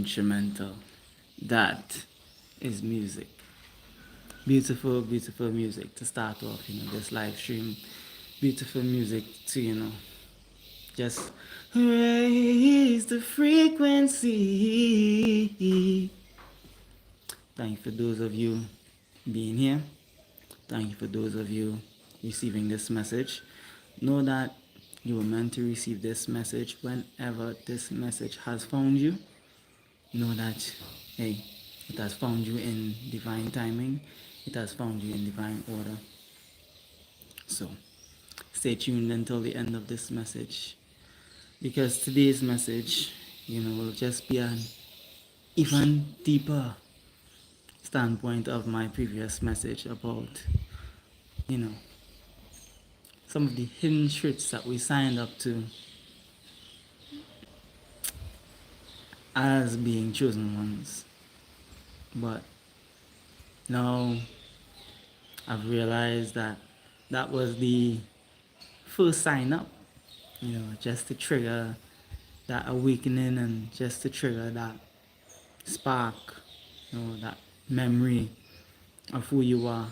instrumental. That is music. Beautiful, beautiful music to start off, this live stream. Beautiful music to, just raise the frequency. Thank you for those of you being here. Thank you for those of you receiving this message. Know that you were meant to receive this message whenever this message has found you. Know that, hey, it has found you in divine timing. It has found you in divine order. So, stay tuned until the end of this message, because today's message, will just be an even deeper standpoint of my previous message about, some of the hidden truths that we signed up to as being chosen ones. But now I've realized that that was the first sign up, just to trigger that awakening and just to trigger that spark, that memory of who you are.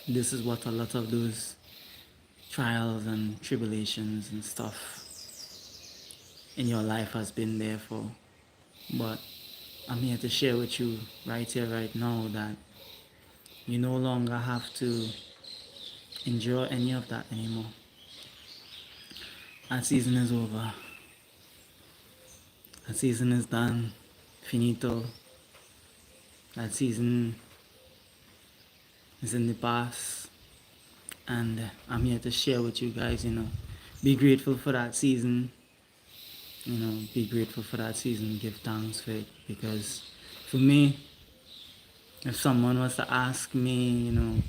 This is what a lot of those trials and tribulations and stuff in your life has been there for. But I'm here to share with you right here, right now, that you no longer have to endure any of that anymore. That season is over. That season is done. Finito. That season is in the past. And I'm here to share with you guys, be grateful for that season. Be grateful for that season. Give thanks for it. Because for me, if someone was to ask me,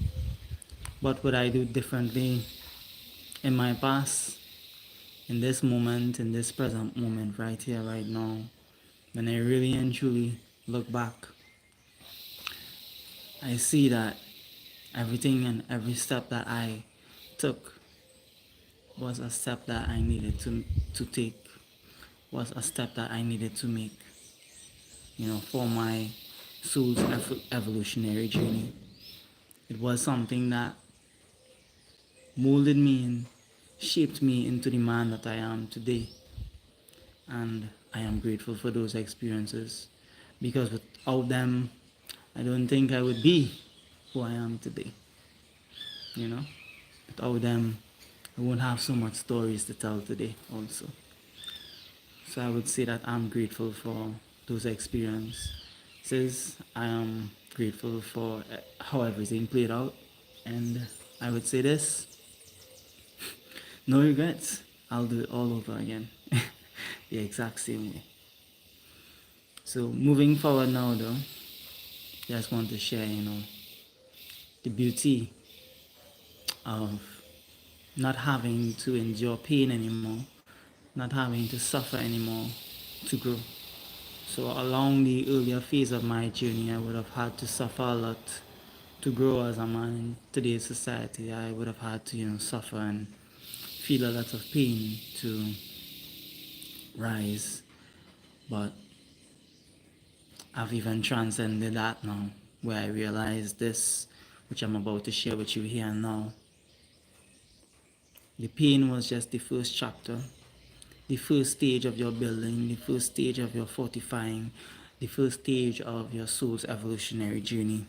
what would I do differently in my past, in this moment, in this present moment, right here, right now, when I really and truly look back, I see that everything and every step that I took was a step that I needed to take, was a step that I needed to make, for my soul's evolutionary journey. It was something that molded me and shaped me into the man that I am today. And I am grateful for those experiences, because without them, I don't think I would be who I am today. Without them, I won't have so much stories to tell today also. So I would say that I'm grateful for those experiences. I am grateful for how everything played out. And I would say this: no regrets. I'll do it all over again. The exact same way. So moving forward now though, just want to share, the beauty of not having to endure pain anymore, not having to suffer anymore to grow. So along the earlier phase of my journey, I would have had to suffer a lot to grow as a man in today's society. I would have had to, suffer and feel a lot of pain to rise. But I've even transcended that now, where I realize this, which I'm about to share with you here and now. The pain was just the first chapter, the first stage of your building, the first stage of your fortifying, the first stage of your soul's evolutionary journey,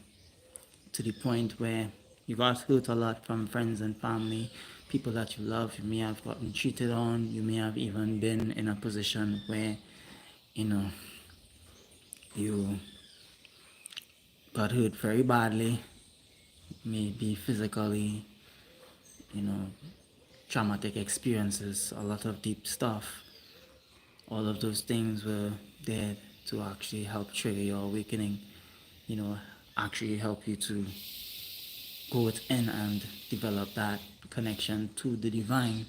to the point where you got hurt a lot from friends and family, people that you love. You may have gotten cheated on. You may have even been in a position where, you got hurt very badly, maybe physically, traumatic experiences, a lot of deep stuff. All of those things were there to actually help trigger your awakening, actually help you to go within and develop that connection to the divine.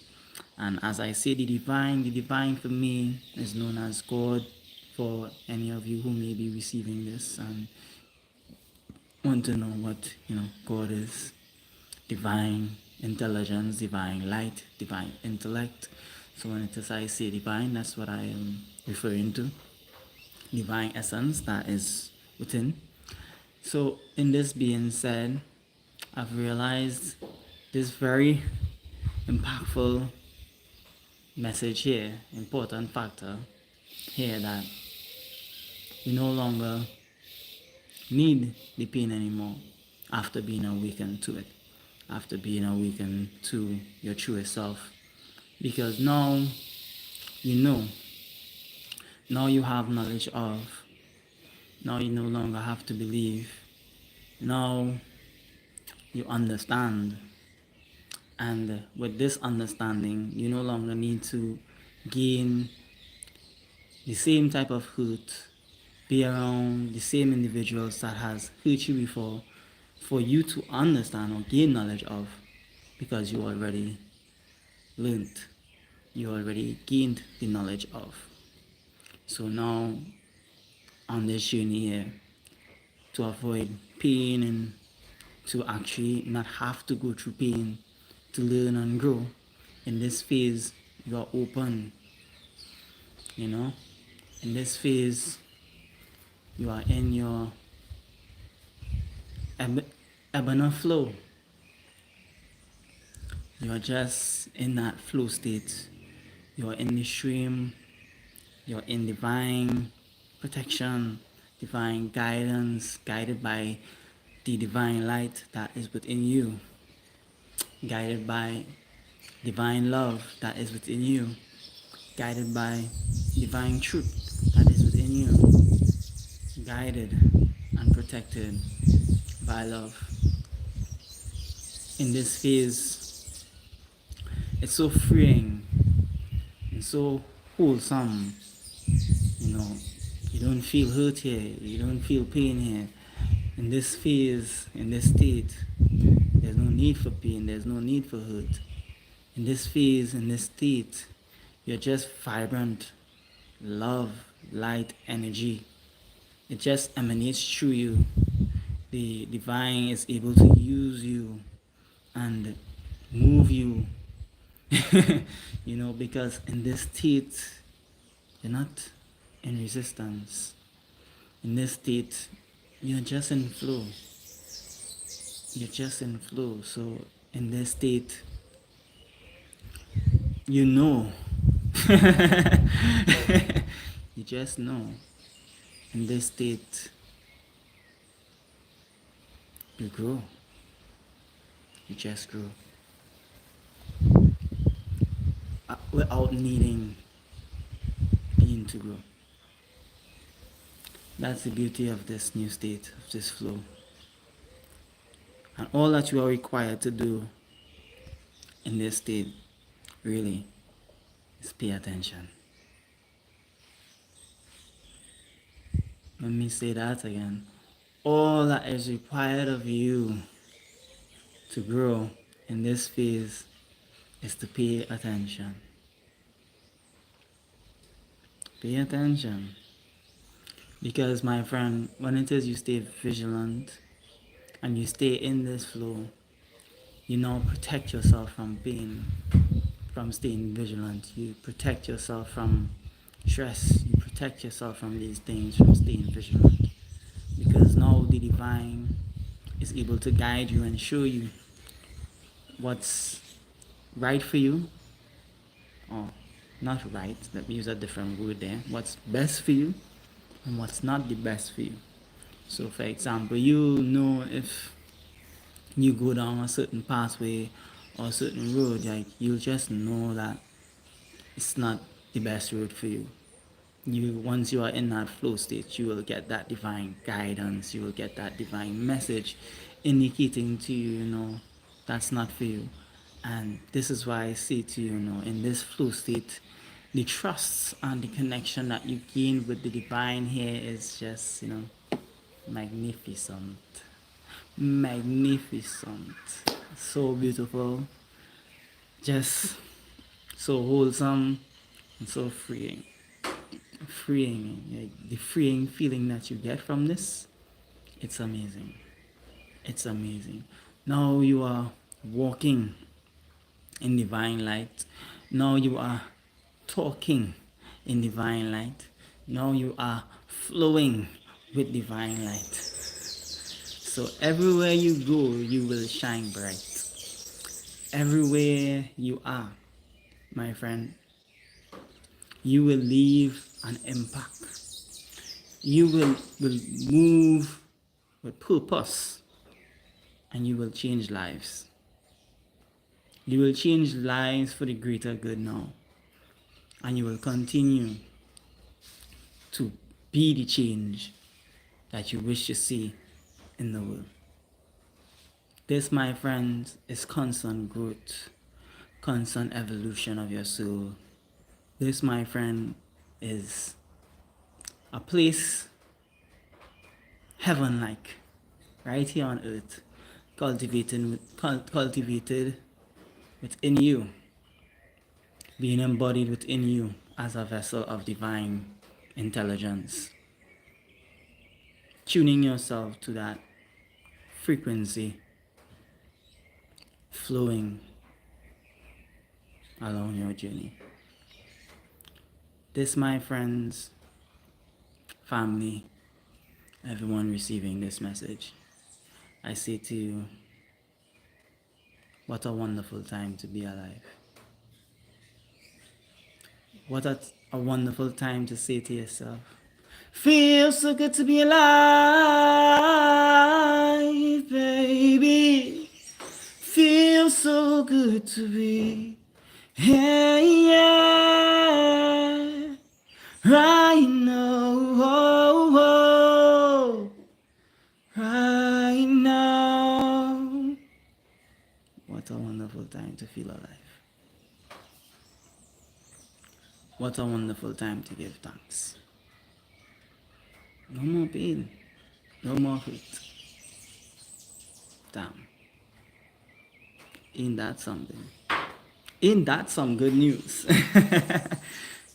And as I say, the divine for me is known as God, for any of you who may be receiving this and want to know what, God is. Divine intelligence, divine light, divine intellect. So when I say divine, that's what I am referring to. divine essence that is within. So, in this being said, I've realized this very impactful message here, important factor here, that you no longer need the pain anymore after being awakened to it, after being awakened to your truest self. Because now you know, now you have knowledge of, now you no longer have to believe, now you understand. And with this understanding, you no longer need to gain the same type of hurt, be around the same individuals that has hurt you before, for you to understand or gain knowledge of, because you already learned, you already gained the knowledge of. So now, on this journey here, to avoid pain and to actually not have to go through pain, to learn and grow, in this phase you are open, in this phase you are in your ebb and flow. You are just in that flow state. You are in the stream. You are in divine protection, divine guidance, guided by the divine light that is within you, guided by divine love that is within you, guided by divine truth that is within you, guided and protected by love. In this phase, it's so freeing and so wholesome. You don't feel hurt here, you don't feel pain here. In this phase, in this state, there's no need for pain, there's no need for hurt. In this phase, in this state, you're just vibrant love, light, energy. It just emanates through you. The divine is able to use you and move you. Because in this state, you're not in resistance. In this state, you're just in flow. You're just in flow. So in this state, you know. You just know. In this state, you grow. You just grow. Without needing being to grow. That's the beauty of this new state, of this flow. And all that you are required to do in this state, really, is pay attention. Let me say that again. All that is required of you to grow in this phase is to pay attention. Pay attention. Because, my friend, when it is you stay vigilant and you stay in this flow, you now protect yourself from pain, from staying vigilant. You protect yourself from stress. You protect yourself from these things, from staying vigilant. Because now the divine is able to guide you and show you what's right for you, or not right, let me use a different word there, what's best for you and what's not the best for you. So for example, if you go down a certain pathway or a certain road, like, you'll just know that it's not the best road for you. Once you are in that flow state, you will get that divine guidance, you will get that divine message indicating to you, that's not for you. And this is why I say to you, in this flow state, the trust and the connection that you gain with the divine here is just, magnificent. Magnificent. So beautiful. Just so wholesome and so freeing. The freeing feeling that you get from this, it's amazing. It's amazing. Now you are walking in divine light. Now you are talking in divine light. Now you are flowing with divine light. So everywhere you go, you will shine bright. Everywhere you are, my friend, you will leave an impact. You will move with purpose, and you will change lives. You will change lives for the greater good now. And you will continue to be the change that you wish to see in the world. This, my friends, is constant growth, constant evolution of your soul. This, my friend, is a place heaven-like, right here on earth, cultivated within you, being embodied within you as a vessel of divine intelligence. Tuning yourself to that frequency, flowing along your journey. This, my friends, family, everyone receiving this message, I say to you, what a wonderful time to be alive. What a wonderful time to say to yourself, feels so good to be alive, baby. Feels so good to be here, yeah, right now, right now. What a wonderful time to feel alive. What a wonderful time to give thanks. No more pain, no more hate. Damn. Ain't that something? Ain't that some good news?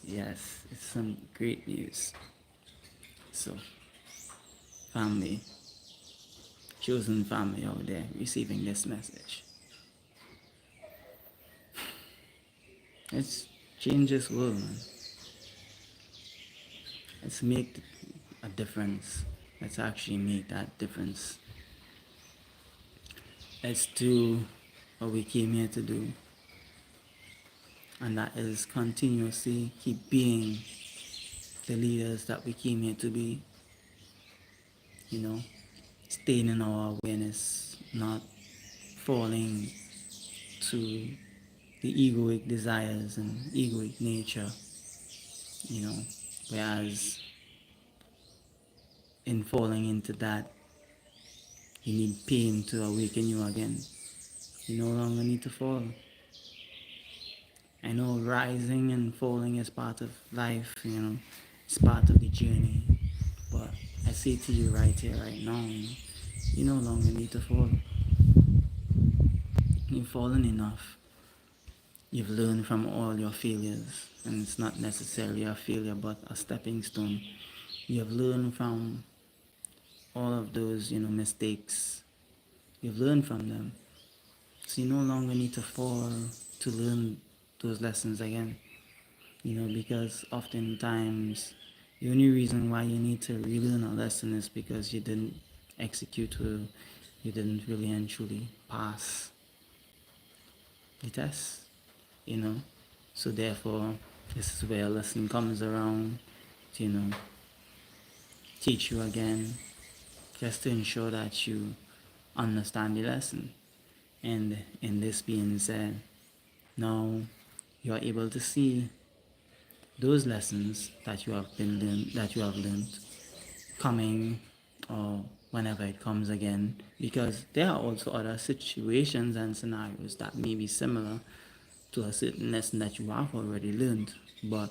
Yes, it's some great news. So, family, chosen family out there receiving this message. Let's change this world, man. Let's make a difference. Let's actually make that difference. Let's do what we came here to do. And that is continuously keep being the leaders that we came here to be. You know, staying in our awareness, not falling to the egoic desires and egoic nature, you know, whereas in falling into that, you need pain to awaken you again. You no longer need to fall. I know rising and falling is part of life, you know, it's part of the journey, but I say to you right here, right now, you no longer need to fall. You've fallen enough. You've learned from all your failures, and it's not necessarily a failure but a stepping stone. You have learned from all of those, you know, mistakes. You've learned from them, so you no longer need to fall to learn those lessons again. You know, because oftentimes the only reason why you need to relearn a lesson is because you didn't execute or you didn't really and truly pass the test. You know, so therefore this is where a lesson comes around to, you know, teach you again, just to ensure that you understand the lesson. And in this being said, now you are able to see those lessons that you have learned coming, or whenever it comes again, because there are also other situations and scenarios that may be similar to a certain lesson that you have already learned, but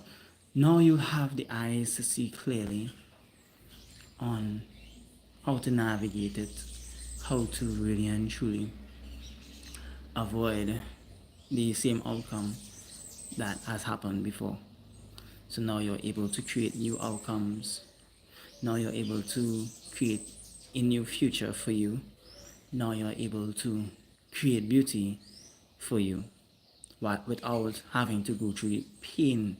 now you have the eyes to see clearly on how to navigate it, how to really and truly avoid the same outcome that has happened before. So now you're able to create new outcomes. Now you're able to create a new future for you. Now you're able to create beauty for you, without having to go through the pain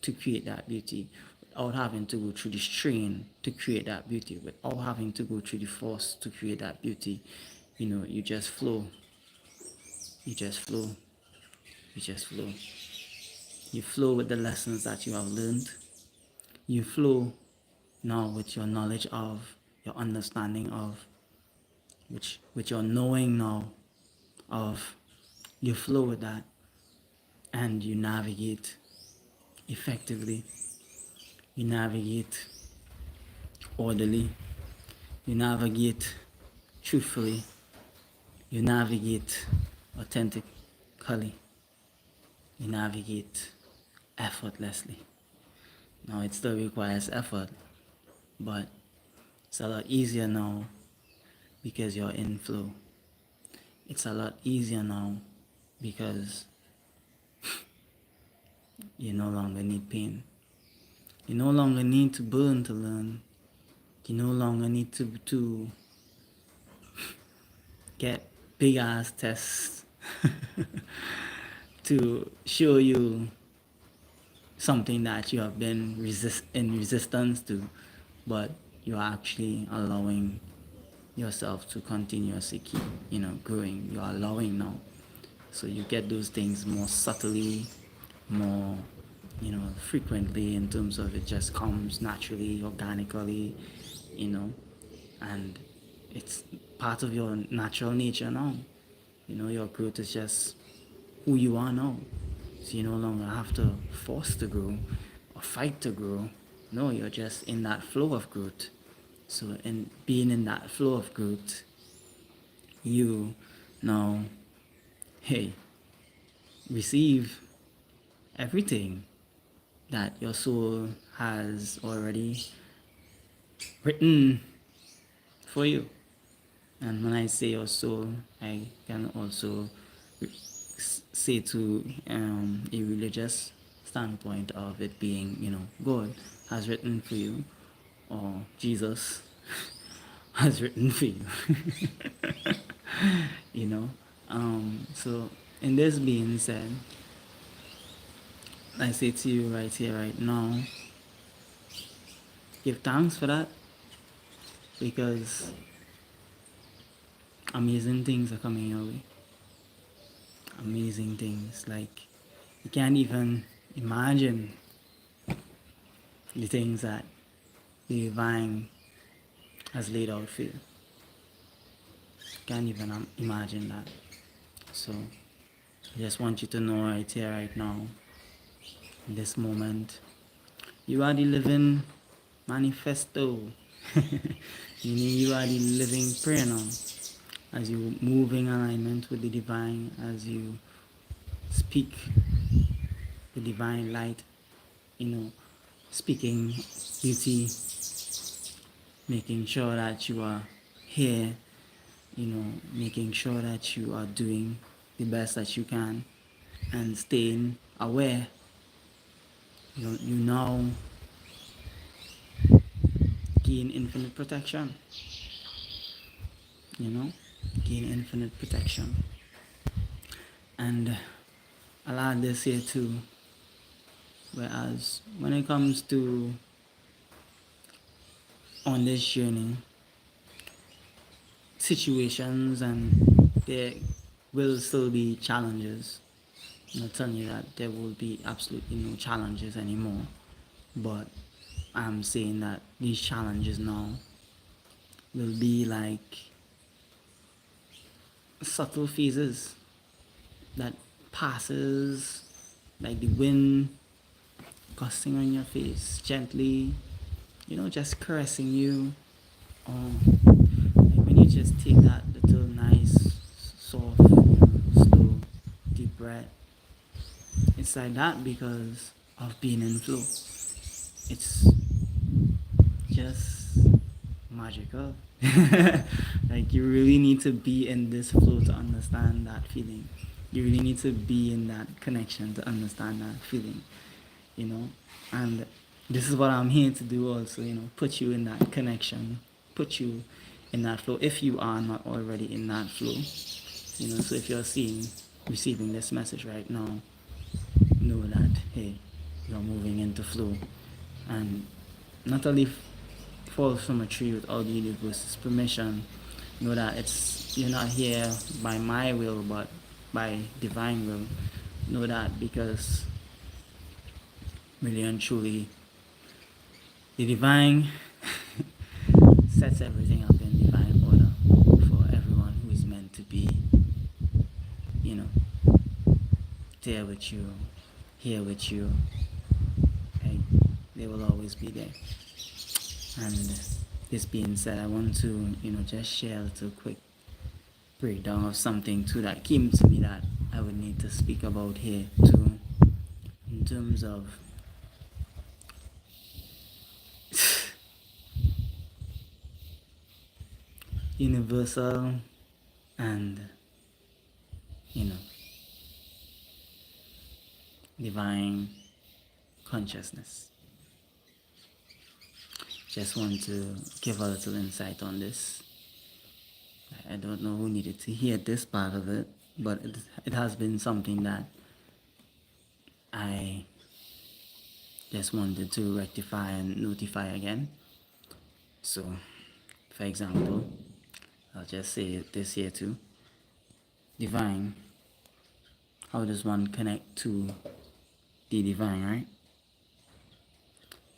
to create that beauty, without having to go through the strain to create that beauty, without having to go through the force to create that beauty. You just flow. You just flow. You just flow. You flow with the lessons that you have learned. You flow now with your knowledge of, your understanding of, with your knowing now of. You flow with that, and you navigate effectively. You navigate orderly. You navigate truthfully. You navigate authentically. You navigate effortlessly. Now, it still requires effort, but it's a lot easier now because you're in flow. It's a lot easier now because you no longer need pain. You no longer need to burn to learn. You no longer need to get big ass tests to show you something that you have been in resistance to, but you're actually allowing yourself to continuously keep, growing. You're allowing now. So you get those things more subtly, more, frequently, in terms of it just comes naturally, organically, and it's part of your natural nature now. Your growth is just who you are now. So you no longer have to force to grow or fight to grow. No, you're just in that flow of growth. So in being in that flow of growth, you now, receive everything that your soul has already written for you. And when I say your soul, I can also say to a religious standpoint of it being, God has written for you, or Jesus has written for you. So in this being said, I say to you right here, right now, give thanks for that, because amazing things are coming your way. Amazing things, like you can't even imagine the things that the divine has laid out for you. Can't even imagine that. So I just want you to know right here, right now, in this moment, you are the living manifesto. You are the living prayer now. As you move in alignment with the divine, as you speak the divine light, speaking beauty, making sure that you are here, making sure that you are doing the best that you can and staying aware. You now gain infinite protection. Gain infinite protection. And I'll add this here too. Whereas when it comes to on this journey, situations, and there will still be challenges. I'm not telling you that there will be absolutely no challenges anymore, but I'm saying that these challenges now will be like subtle phases that passes like the wind gusting on your face gently, just caressing you, or like when you just take that little nice, soft, slow, deep breath. It's like that because of being in flow. It's just magical. Like, you really need to be in this flow to understand that feeling. You really need to be in that connection to understand that feeling, and this is what I'm here to do also, put you in that connection, put you in that flow if you are not already in that flow. So if you're receiving this message right now, know that, hey, you're moving into flow. and not only fall from a tree without the universe's permission. Know that you're not here by my will, but by divine will. Know that because really and truly, the divine sets everything up in divine order for everyone who is meant to be, you know, there with you, here with you. Hey, they will always be there. And this being said, I want to, just share a little quick breakdown of something too that came to me that I would need to speak about here too, in terms of universal and, divine consciousness. Just want to give a little insight on this. I don't know who needed to hear this part of it, but it has been something that I just wanted to rectify and notify again. So, for example, I'll just say this here too. Divine. How does one connect to the divine, right?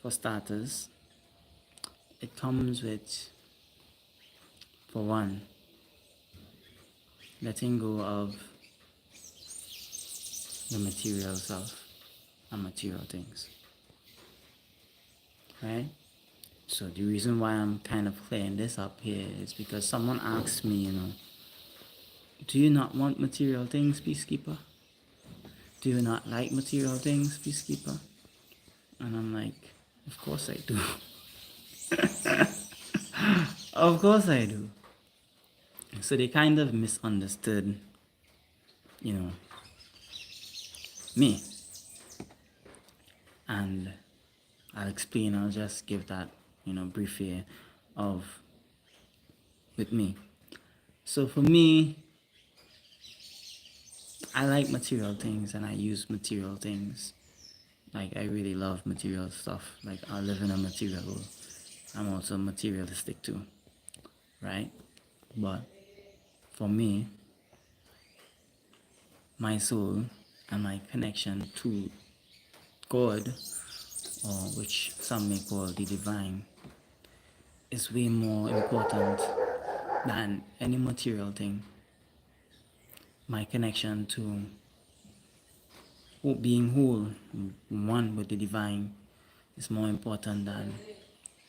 For starters, it comes with, for one, letting go of the material self and material things, right? So the reason why I'm kind of clearing this up here is because someone asked me, do you not want material things, Peacekeeper? Do you not like material things, Peacekeeper? And I'm like, of course I do. Of course I do. So they kind of misunderstood, me. And I'll explain, I'll just give that, brief here of with me. So for me, I like material things and I use material things. Like, I really love material stuff. Like, I live in a material world. I'm also materialistic too, right? But for me, my soul and my connection to God, or which some may call the divine, is way more important than any material thing. My connection to being whole, one with the divine, is more important than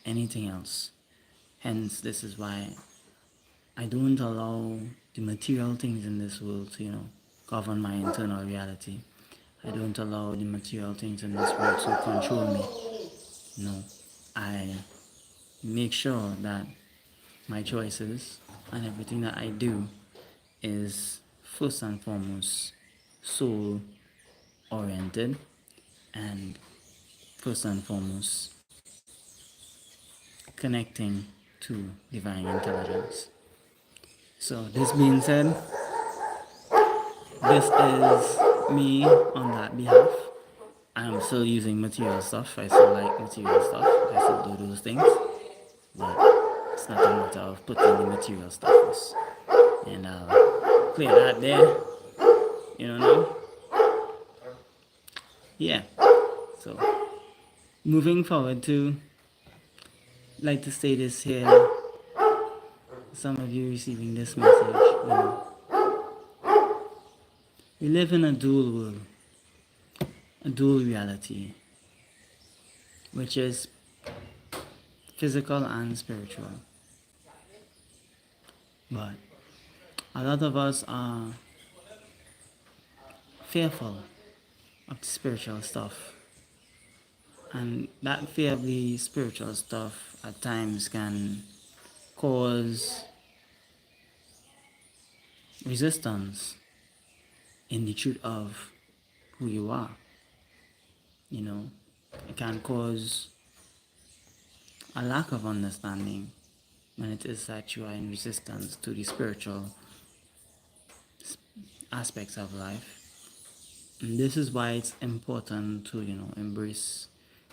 anything else. Hence, this is why I don't allow the material things in this world to, govern my internal reality. I don't allow the material things in this world to control me. No, I make sure that my choices and everything that I do is first and foremost soul oriented, and first and foremost connecting to divine intelligence. So this being said, this is me on that behalf. I am still using material stuff. I still like material stuff. I still do those things. But it's not a matter of putting the material stuff first. And I'll clear that there. Now. Yeah. So moving forward to, like to say this here. Some of you receiving this message. We live in a dual world, a dual reality, which is physical and spiritual. But a lot of us are fearful of the spiritual stuff. And that fear of the spiritual stuff at times can cause resistance in the truth of who you are. It can cause a lack of understanding when it is that you are in resistance to the spiritual aspects of life. And this is why it's important to, embrace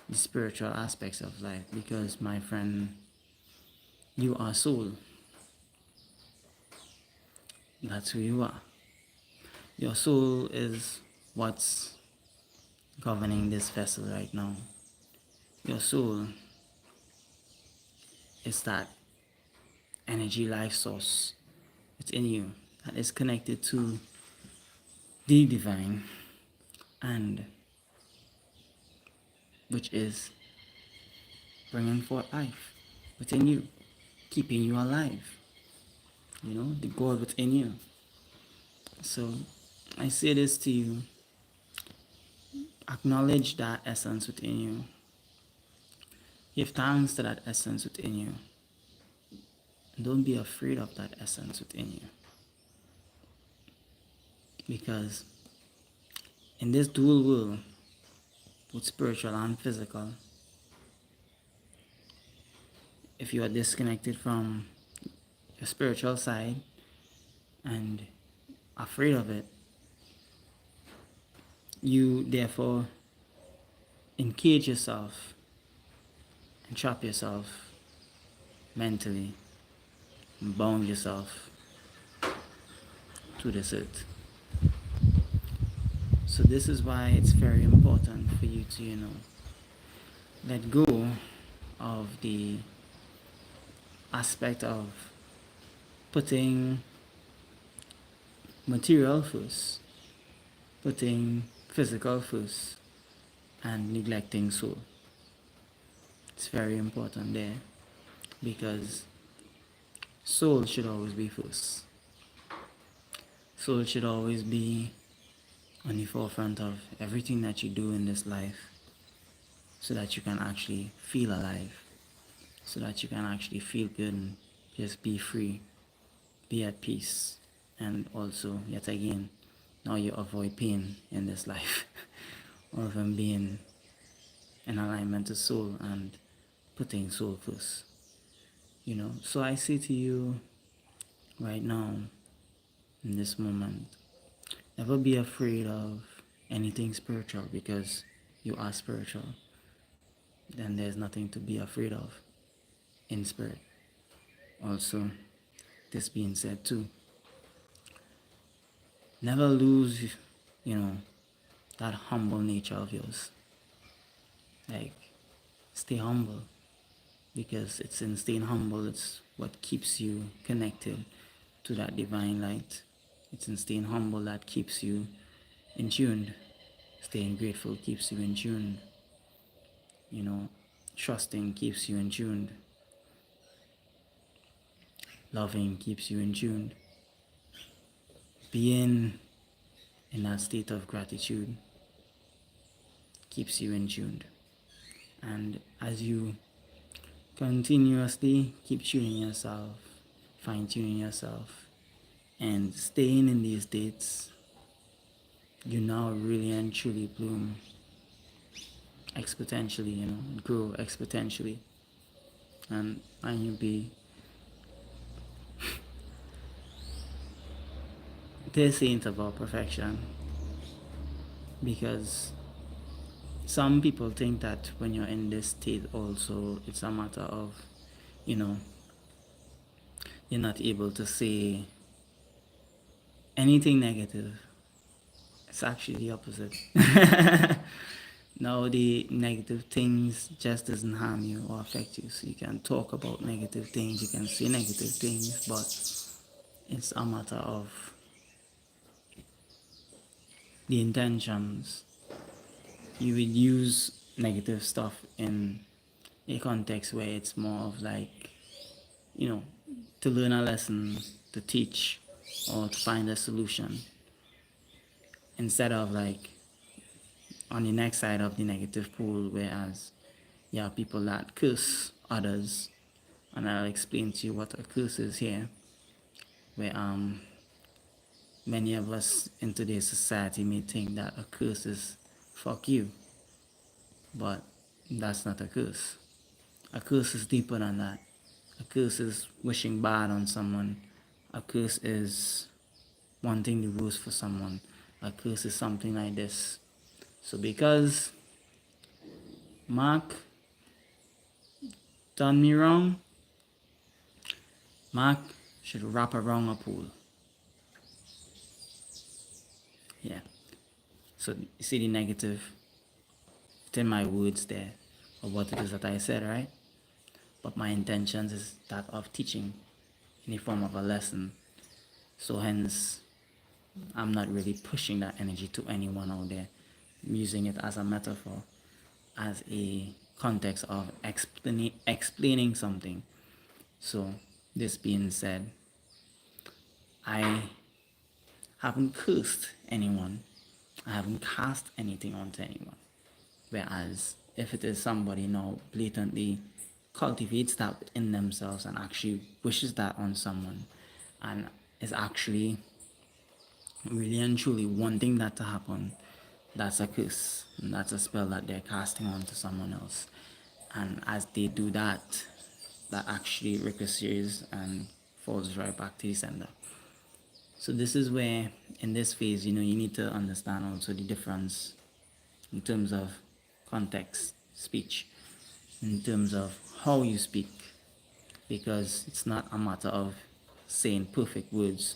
the spiritual aspects of life, because my friend, you are soul. That's who you are. Your soul is what's governing this vessel right now. Your soul is that energy life source within you that is connected to the divine, and which is bringing forth life within you, keeping you alive. You know, the God within you. So I say this to you: acknowledge that essence within you. Give thanks to that essence within you. And don't be afraid of that essence within you. Because in this dual world, both spiritual and physical, if you are disconnected from your spiritual side and afraid of it, you therefore encage yourself and trap yourself mentally and bound yourself to this earth. So this is why it's very important for you to, let go of the aspect of putting material first, putting physical first, and neglecting soul. It's very important there, because soul should always be first. Soul should always be on the forefront of everything that you do in this life, so that you can actually feel alive, so that you can actually feel good and just be free, be at peace. And also, yet again, now you avoid pain in this life, or even being in alignment to soul and putting soul first. So I say to you right now, in this moment, never be afraid of anything spiritual, because you are spiritual. Then there's nothing to be afraid of in spirit. Also, this being said too, never lose, that humble nature of yours. Like, stay humble, because it's in staying humble, it's what keeps you connected to that divine light. It's in staying humble that keeps you in tune. Staying grateful keeps you in tune. Trusting keeps you in tune. Loving keeps you in tune. Being in that state of gratitude keeps you in tune. And as you continuously keep tuning yourself, fine-tuning yourself, and staying in these states, you now really and truly bloom exponentially, grow exponentially. And you'll be this ain't about perfection, because some people think that when you're in this state also, it's a matter of, you're not able to say anything negative. It's actually the opposite. Now the negative things just doesn't harm you or affect you. So you can talk about negative things, you can say negative things, but it's a matter of the intentions. You would use negative stuff in a context where it's more of like, to learn a lesson, to teach, or to find a solution, instead of like on the next side of the negative pole, whereas you have people that curse others. And I'll explain to you what a curse is here, where many of us in today's society may think that a curse is fuck you, but that's not a curse. A curse is deeper than that. A curse is wishing bad on someone. A curse is wanting the worst for someone. A curse is something like this. So because Mark done me wrong, Mark should wrap around a pool. Yeah. So you see the negative within my words there of what it is that I said, right? But my intentions is that of teaching in the form of a lesson. So hence, I'm not really pushing that energy to anyone out there. I'm using it as a metaphor, as a context of explaining something. So this being said, I haven't cursed anyone. I haven't cast anything onto anyone. Whereas if it is somebody now blatantly cultivates that within themselves and actually wishes that on someone and is actually really and truly wanting that to happen, that's a curse. And that's a spell that they're casting onto someone else. And as they do that, that actually ricochets and falls right back to the sender. So this is where, in this phase, you need to understand also the difference in terms of context, speech, in terms of how you speak, because it's not a matter of saying perfect words,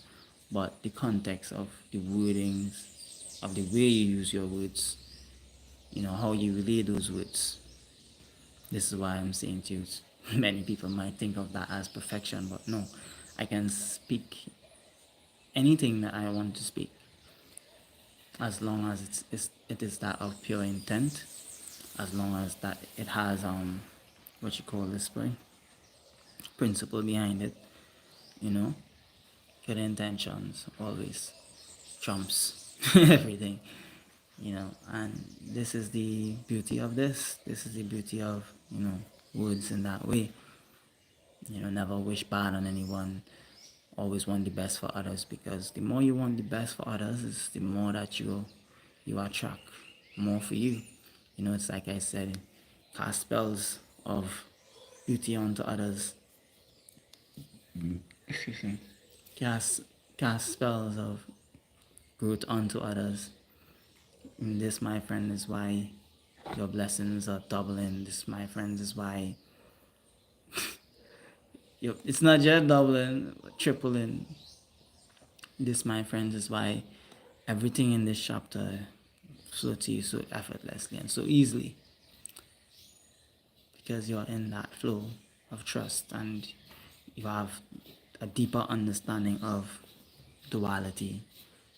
but the context of the wordings, of the way you use your words, how you relay those words. This is why I'm saying to you, many people might think of that as perfection, but no, I can speak anything that I want to speak as long as it is that of pure intent, as long as that it has what you call this boy principle behind it, good intentions always trumps everything, and this is the beauty of this is the beauty of words in that way. Never wish bad on anyone, always want the best for others, because the more you want the best for others is the more that you attract more for you. It's like I said, cast spells of beauty onto others. Excuse me. Cast spells of growth onto others. And this, my friend, is why your blessings are doubling. This, my friends, is why it's not just doubling, but tripling. This, my friends, is why everything in this chapter flows to you so effortlessly and so easily, because you're in that flow of trust and you have a deeper understanding of duality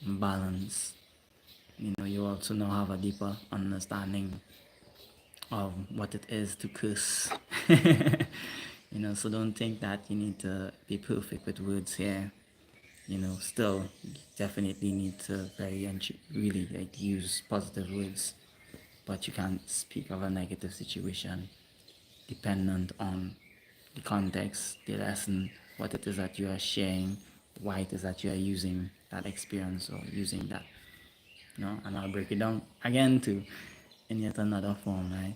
and balance. You also now have a deeper understanding of what it is to curse. So don't think that you need to be perfect with words here. Still, you definitely need to really use positive words, but you can't speak of a negative situation dependent on the context, the lesson, what it is that you are sharing, why it is that you are using that experience or using that. And I'll break it down again too in yet another form, right?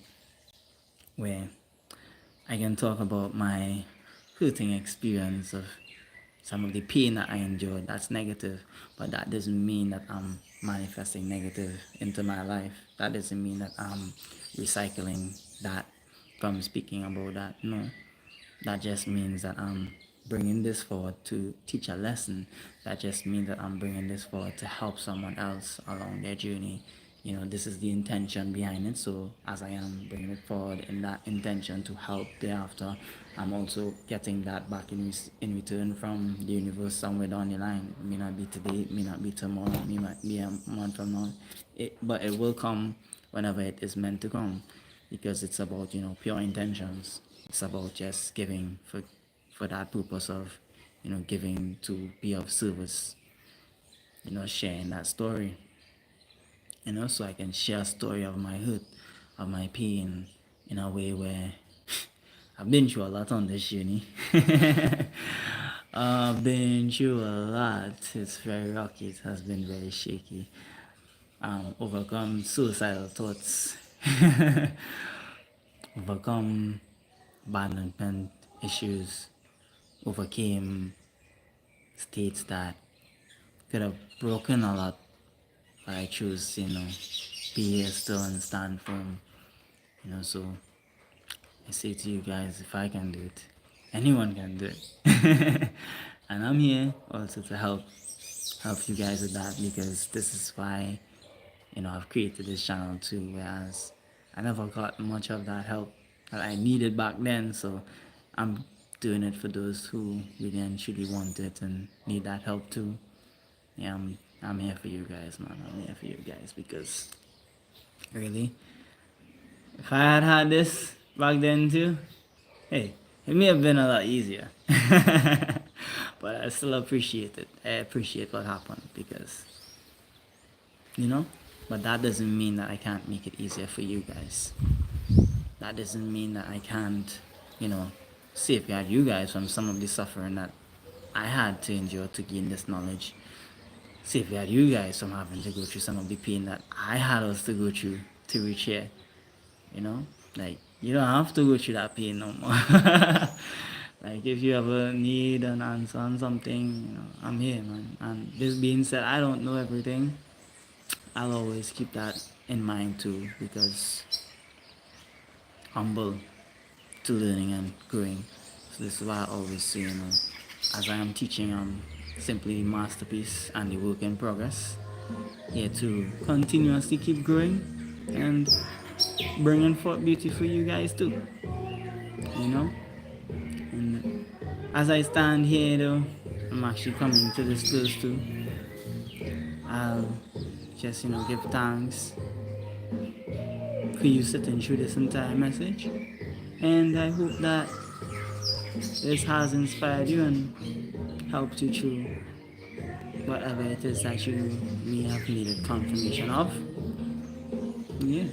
Where I can talk about my hurting experience of some of the pain that I endured. That's negative, but that doesn't mean that I'm manifesting negative into my life. That doesn't mean that I'm recycling that from speaking about that. No, that just means that I'm bringing this forward to teach a lesson. That just means that I'm bringing this forward to help someone else along their journey. This is the intention behind it. So as I am bringing it forward in that intention to help thereafter, I'm also getting that back in return from the universe somewhere down the line. It may not be today, it may not be tomorrow, it may not be a month from now. But it will come whenever it is meant to come, because it's about pure intentions. It's about just giving for that purpose of giving to be of service, sharing that story, so I can share a story of my hurt, of my pain, in a way where I've been through a lot on this journey. I've been through a lot. It's very rocky. It has been very shaky. Overcome suicidal thoughts. Overcome abandonment issues. Overcame states that could have broken a lot, but I choose, be here still and stand firm So I say to you guys, if I can do it, anyone can do it. And I'm here also to help you guys with that, because this is why I've created this channel too, whereas I never got much of that help that I needed back then. So I'm doing it for those who really and truly want it and need that help too. Yeah, I'm here for you guys, man. I'm here for you guys, because really, if I had this back then too, hey, it may have been a lot easier. But I still appreciate it. I appreciate what happened, because but that doesn't mean that I can't make it easier for you guys. That doesn't mean that I can't, safeguard you guys from some of the suffering that I had to endure to gain this knowledge. Safeguard you guys from having to go through some of the pain that I had us to go through to reach here. Like, you don't have to go through that pain no more. Like, if you ever need an answer on something, I'm here, man. And this being said, I don't know everything. I'll always keep that in mind too, because humble to learning and growing. So this is why I always say, as I am teaching, I'm simply the masterpiece and the work in progress, here to continuously keep growing and bringing forth beauty for you guys too. And as I stand here though, I'm actually coming to this close too. I'll just give thanks for you sitting through this entire message, and I hope that this has inspired you and helped you through whatever it is that you may have needed confirmation of. Yeah.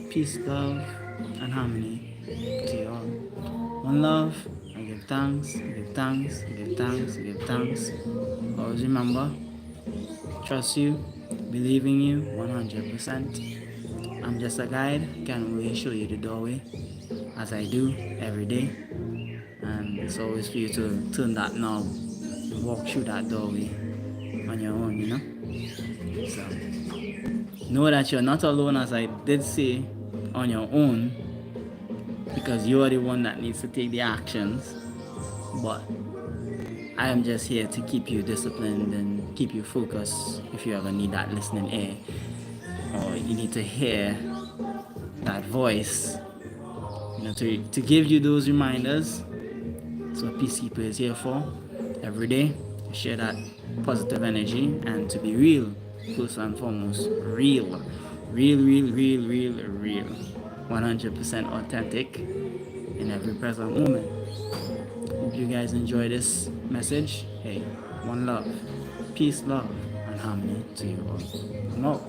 Peace, love, and harmony to you all. One love. I give thanks, I give thanks, I give thanks, I give thanks. Always remember, trust you, believe in you 100%. I'm just a guide, can't really show you the doorway, as I do every day. And it's always for you to turn that knob and walk through that doorway on your own, So know that you're not alone, as I did say, on your own, because you are the one that needs to take the actions. But I am just here to keep you disciplined and keep you focused if you ever need that listening ear, or you need to hear that voice, to give you those reminders. So a Peacekeeper is here for every day, to share that positive energy and to be real, first and foremost. Real, 100% authentic in every present moment. Hope you guys enjoy this message. Hey, one love, peace, love, and harmony to you all. I'm out.